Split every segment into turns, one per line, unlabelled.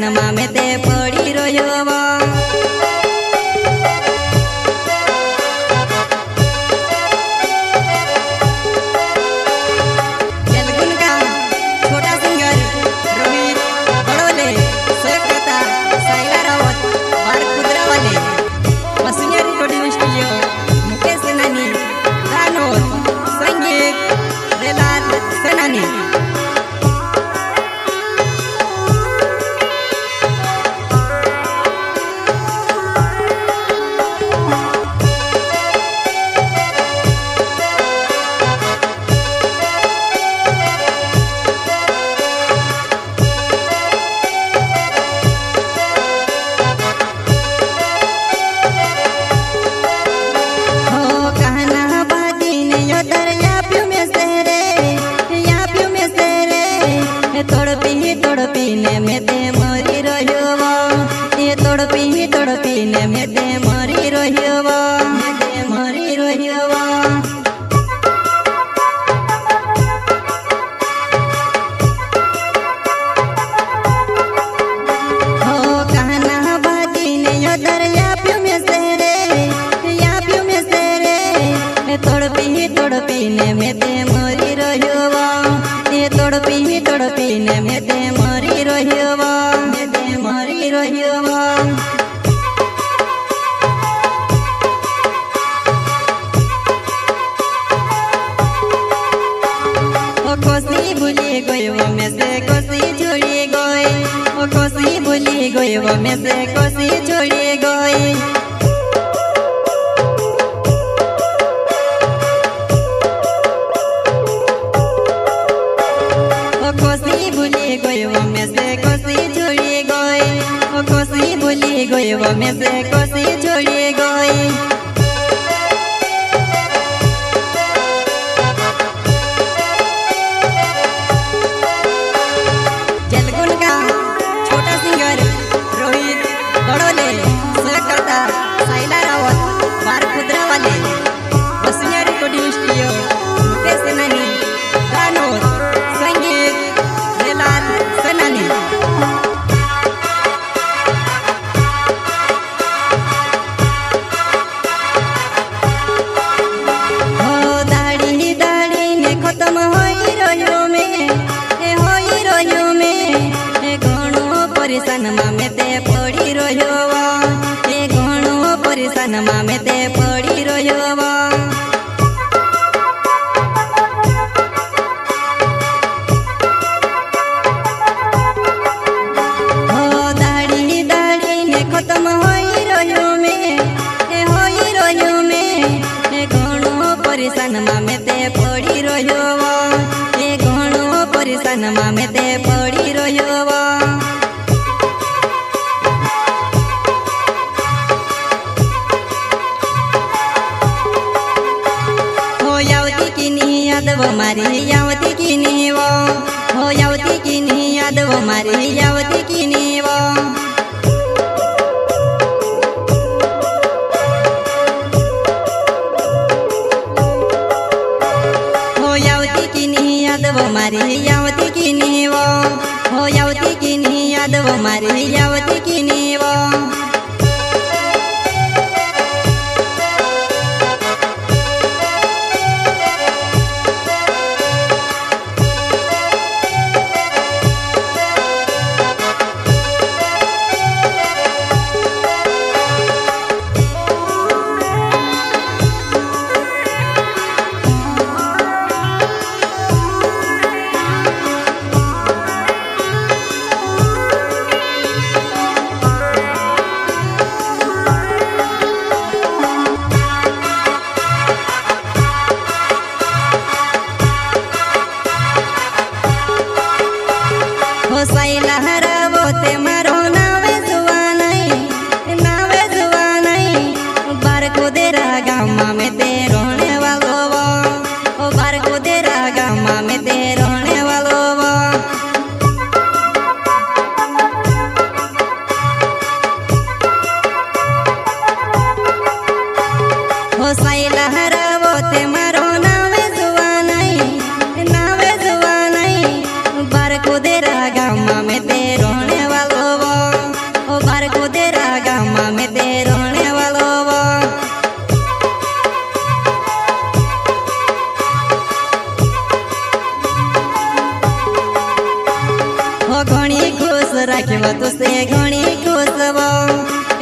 परिसनमा में ते पड़ी रह्यो वो। तड़पीने में ते मरी रह्यो वो, ये तड़पीने में ते मरी रह्यो वो, ते मरी रह्यो वो। हो कहना भागीने यो दरिया प्यू में से रे, या प्यू में से रे, तड़पीने में ते मरी रह्यो वो, ये तड़पीने में ते मरी रह्यो वो, ते मरी रह्यो वो। ओ कोसी भूली गई वो में से कोसी छोड़ी गई, ओ कोसी भूली गई वो में से कोसी छोड़ी गई। कोसी भूली गई वो में से कोसी छोड़ी गई, ओ कोसी भूली गई वो में से कोसी छोड़ी गई। जलगुन का छोटा सिंगर रोहित बड़ोले, सहकर्ता साइला रावत, बार खुदरा वाले, बसुनिया रिकॉर्डिंग स्टूडियो, मुकेश सेनानी, गानोर, संगीत रेलाल सेनानी। हो दाढ़ी दाढ़ी ने खत्म होई रह्यो में, होई रह्यो में, घणो परिसन में ते पड़ी रह्यो वो, घणो परिसन में ते पड़ी रह्यो वो। खत्म होई रह्यो में, होई रह्यो में, घणो परिसन में ते पड़ी रह्यो वो, घणो परिसन में ते पड़ी रह्यो वो। हो यावती की नी याद वो मारी, यावती की नी वो, हो यावती की नी याद वो मारी, यावती की नी वो। वो मारी यावती की नी वो, हो यावती की नी याद वो मारी, यावती की नी वो।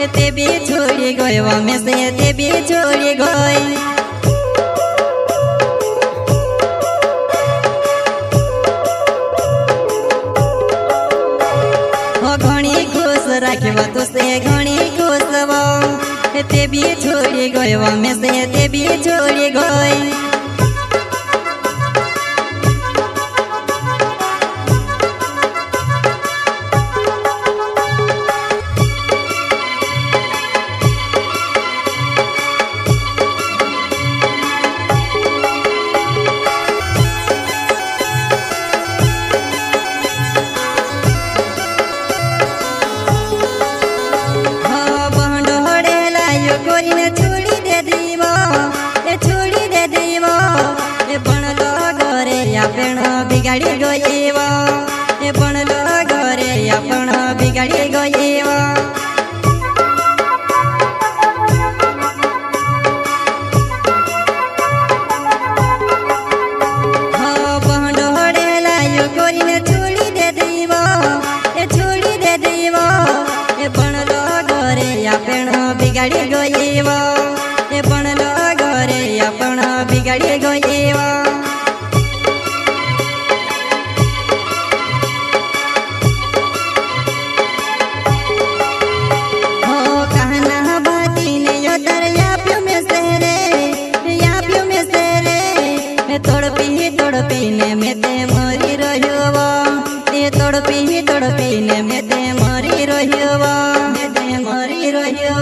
તે બી છોડી ગયો અમે સે તે બી છોડી ગઈ ઘણી ખુશ રાખ્યો તું સે ઘણી ખુશ તે બી છોડી ગયો અમે સે તે બી છોડી ગઈ बिगाड़ी गईवा ए बनलो घरे आपण बिगाड़ी गईवा बहनोड़े लायो कोरीने छोड़ी दे दीवा ए छोड़ी दे दीवा ए बनलो घरे आपण बिगाड़ी गईवा ए बनलो घरे आपण बिगाड़ी गईवा तड़पीने में ते मरी रहियो तड़पीने में ते मरी रहियो मरी रहियो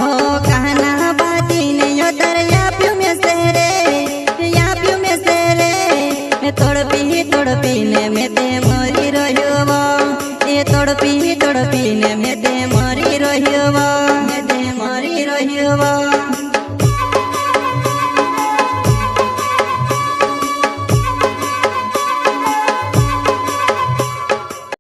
हो कहना बाती ने यो दरिया प्यू में सेरे या प्यू में सेरे तड़पीने में ते मरी रहियो तड़पीने में ते मरी रहियो